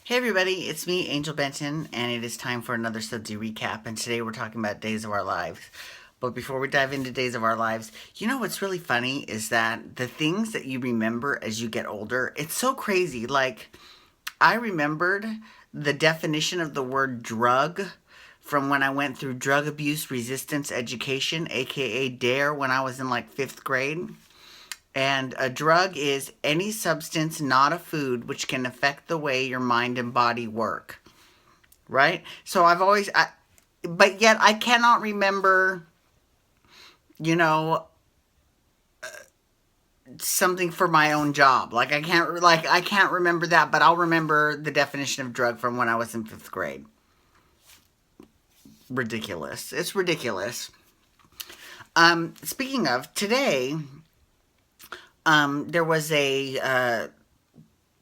Hey everybody, it's me, Angel Benton, and it is time for another Sudsy recap. And today we're talking about Days of Our Lives. But before we dive into Days of Our Lives, you know what's really funny is that the things that you remember as you get older, it's so crazy. Like, I remembered the definition of the word drug from when I went through drug abuse resistance education, aka DARE, when I was in like fifth grade. And a drug is any substance, not a food, which can affect the way your mind and body work. Right? So but yet I cannot remember, you know, something for my own job. Like I can't remember that, but I'll remember the definition of drug from when I was in fifth grade. Ridiculous. It's ridiculous. Speaking of today, there was a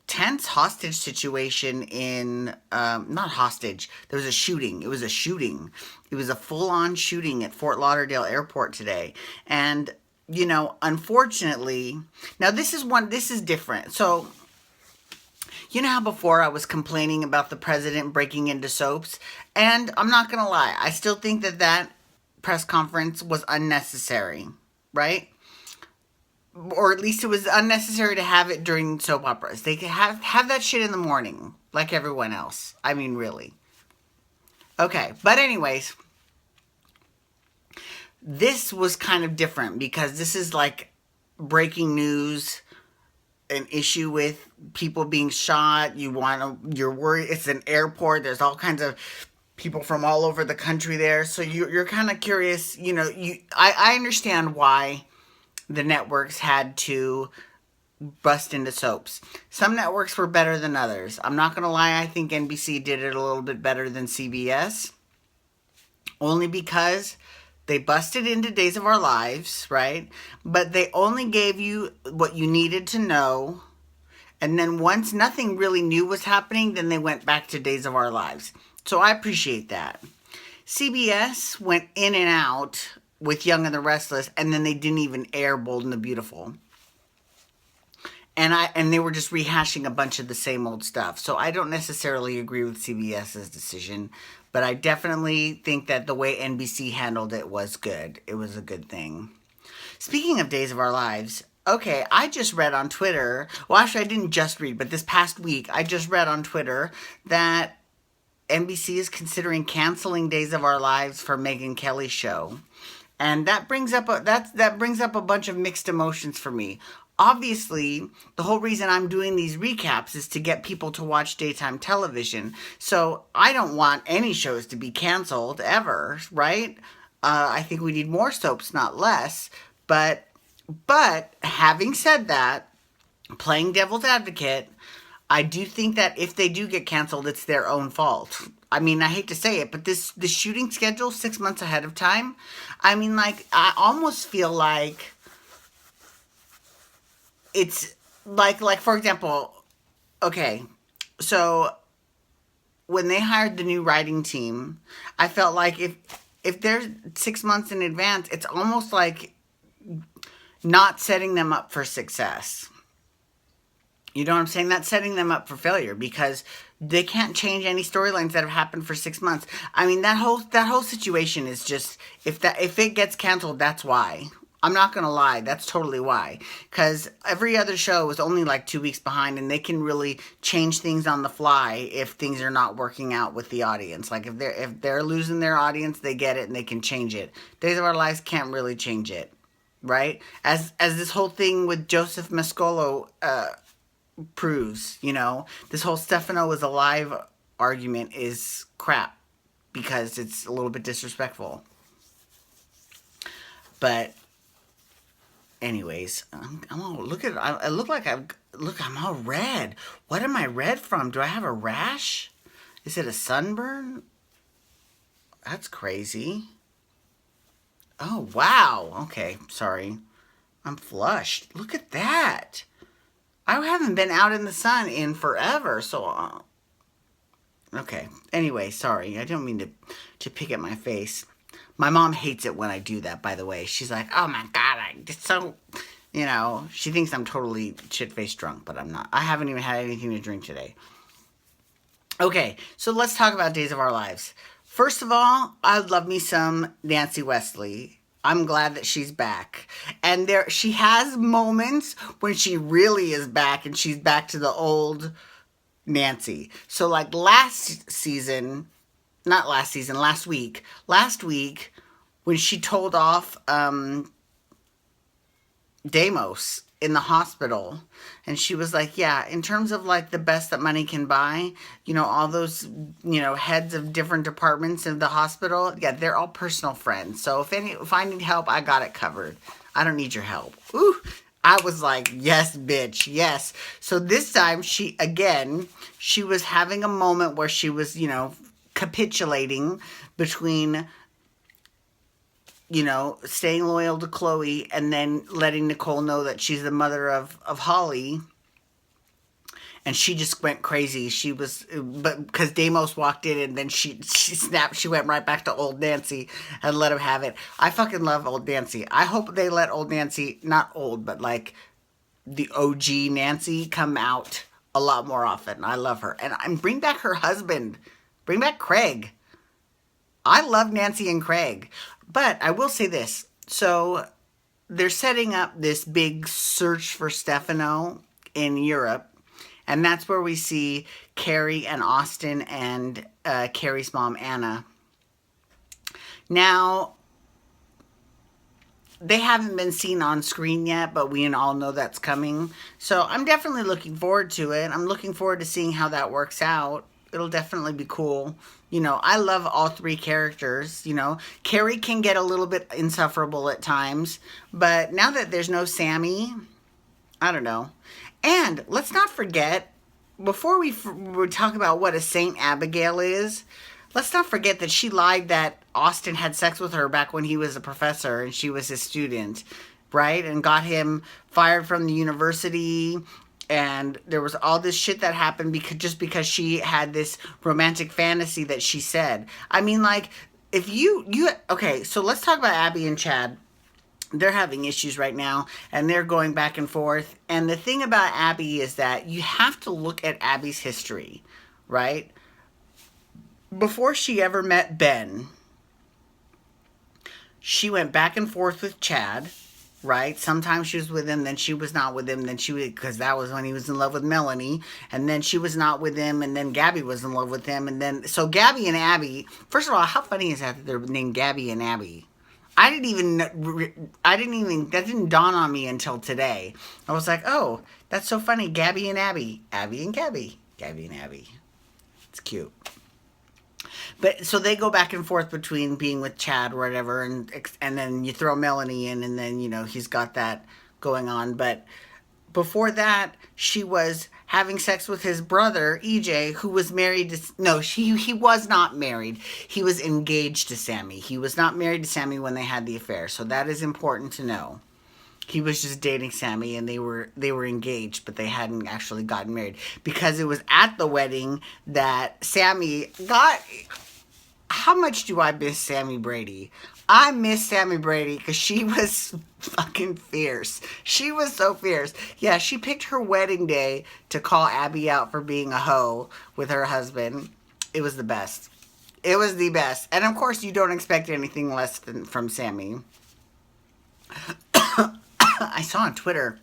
tense hostage situation in not hostage. There was a shooting. It was a shooting. It was a full-on shooting at Fort Lauderdale Airport today. And unfortunately, now this is different. So, you know how before I was complaining about the president breaking into soaps? And I'm not going to lie, I still think that that press conference was unnecessary, right? Or at least it was unnecessary to have it during soap operas. They could have that shit in the morning, like everyone else. I mean, really. Okay, but anyways, this was kind of different because this is like breaking news, an issue with people being shot. You're worried. It's an airport. There's all kinds of people from all over the country there. So you're kind of curious. I understand why the networks had to bust into soaps. Some networks were better than others. I'm not going to lie, I think NBC did it a little bit better than CBS. Only because they busted into Days of Our Lives, right? But they only gave you what you needed to know. And then once nothing really new was happening, then they went back to Days of Our Lives. So I appreciate that. CBS went in and out with Young and the Restless, and then they didn't even air Bold and the Beautiful. And they were just rehashing a bunch of the same old stuff. So I don't necessarily agree with CBS's decision, but I definitely think that the way NBC handled it was good. It was a good thing. Speaking of Days of Our Lives, okay, I just read on Twitter, well, actually I didn't just read, but this past week I just read on Twitter that NBC is considering canceling Days of Our Lives for Megyn Kelly's show. And that brings up a bunch of mixed emotions for me. Obviously, the whole reason I'm doing these recaps is to get people to watch daytime television. So I don't want any shows to be canceled ever, right? I think we need more soaps, not less. But having said that, playing devil's advocate, I do think that if they do get canceled, it's their own fault. I mean, I hate to say it, but the shooting schedule 6 months ahead of time, I mean, like, I almost feel like it's like for example, okay, so when they hired the new writing team, I felt like if they're 6 months in advance, it's almost like not setting them up for success. You know what I'm saying? That's setting them up for failure because they can't change any storylines that have happened for 6 months. I mean, that whole situation is just if it gets canceled, that's why. I'm not gonna lie, that's totally why. Because every other show is only like 2 weeks behind, and they can really change things on the fly if things are not working out with the audience. Like if they're losing their audience, they get it and they can change it. Days of Our Lives can't really change it, right? As this whole thing with Joseph Mascolo proves, this whole Stefano is alive argument is crap because it's a little bit disrespectful. But anyways, I'm all I look like I'm all red. What am I red from? Do I have a rash? Is it a sunburn? That's crazy. Oh wow. Okay, sorry. I'm flushed. Look at that. I haven't been out in the sun in forever, so okay. Anyway, sorry. I don't mean to pick at my face. My mom hates it when I do that, by the way. She's like, "Oh my god, I just so she thinks I'm totally shit-faced drunk, but I'm not. I haven't even had anything to drink today." Okay, so let's talk about Days of Our Lives. First of all, I love me some Nancy Wesley. I'm glad that she's back. And there she has moments when she really is back and she's back to the old Nancy. So like last week when she told off Deimos in the hospital, and she was like, yeah, in terms of like the best that money can buy, all those heads of different departments of the hospital, yeah, they're all personal friends, so if I need help, I got it covered. I don't need your help. Ooh, I was like, yes, bitch, yes. So this time she was having a moment where she was capitulating between staying loyal to Chloe and then letting Nicole know that she's the mother of Holly. And she just went crazy. But because Deimos walked in and then she snapped, she went right back to old Nancy and let him have it. I fucking love old Nancy. I hope they let old Nancy, not old, but like the OG Nancy come out a lot more often. I love her. And bring back her husband. Bring back Craig. I love Nancy and Craig. But I will say this. So they're setting up this big search for Stefano in Europe. And that's where we see Carrie and Austin and Carrie's mom, Anna. Now, they haven't been seen on screen yet, but we all know that's coming. So I'm definitely looking forward to it. I'm looking forward to seeing how that works out. It'll definitely be cool. I love all three characters. Carrie can get a little bit insufferable at times, but now that there's no Sammy, I don't know. And let's not forget, before we talk about what a Saint Abigail is, let's not forget that she lied that Austin had sex with her back when he was a professor and she was his student, right? And got him fired from the university. And there was all this shit that happened because she had this romantic fantasy that she said. I mean, like, if okay, so let's talk about Abby and Chad. They're having issues right now, and they're going back and forth. And the thing about Abby is that you have to look at Abby's history, right? Before she ever met Ben, she went back and forth with Chad, right? Sometimes she was with him, then she was not with him, because that was when he was in love with Melanie, and then she was not with him, and then Gabby was in love with him, and then, so Gabby and Abby, first of all, how funny is that they're named Gabby and Abby? That didn't dawn on me until today. I was like, oh, that's so funny, Gabby and Abby. Abby and Gabby. Gabby and Abby. It's cute. But so they go back and forth between being with Chad or whatever, and then you throw Melanie in, and then he's got that going on. But before that, she was having sex with his brother EJ, who was married to he was not married. He was engaged to Sammy. He was not married to Sammy when they had the affair. So that is important to know. He was just dating Sammy, and they were engaged, but they hadn't actually gotten married, because it was at the wedding that Sammy got. How much do I miss Sammy Brady? I miss Sammy Brady because she was fucking fierce. She was so fierce. Yeah, she picked her wedding day to call Abby out for being a hoe with her husband. It was the best. It was the best. And of course, you don't expect anything less than from Sammy. I saw on Twitter,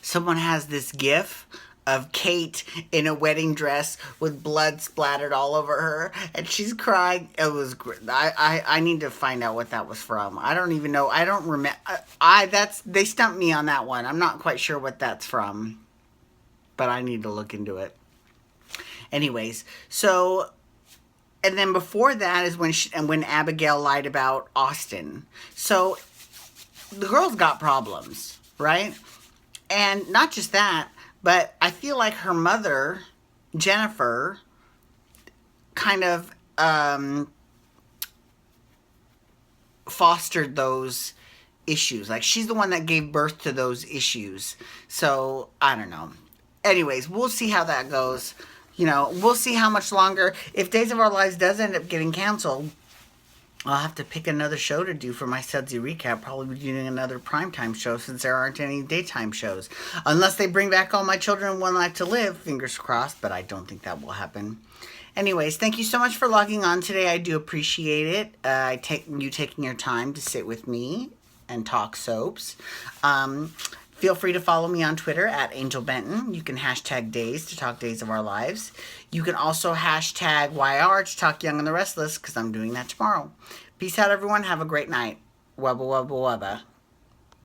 someone has this gif of Kate in a wedding dress with blood splattered all over her, and she's crying. It was great. I need to find out what that was from. I don't even know. I don't remember. They stumped me on that one. I'm not quite sure what that's from, but I need to look into it. Anyways, so, and then before that is when Abigail lied about Austin. So the girl's got problems, right? And not just that, but I feel like her mother, Jennifer, kind of fostered those issues. Like, she's the one that gave birth to those issues. So, I don't know. Anyways, we'll see how that goes. We'll see how much longer. If Days of Our Lives does end up getting canceled, I'll have to pick another show to do for my Sudsy recap. Probably be doing another primetime show since there aren't any daytime shows. Unless they bring back All My Children, One Life to Live. Fingers crossed, but I don't think that will happen. Anyways, thank you so much for logging on today. I do appreciate it. I take you taking your time to sit with me and talk soaps. Feel free to follow me on Twitter at Angel Benton. You can hashtag days to talk days of our lives. You can also hashtag YR to talk Young and the Restless, because I'm doing that tomorrow. Peace out, everyone. Have a great night. Wubba, wubba, wubba.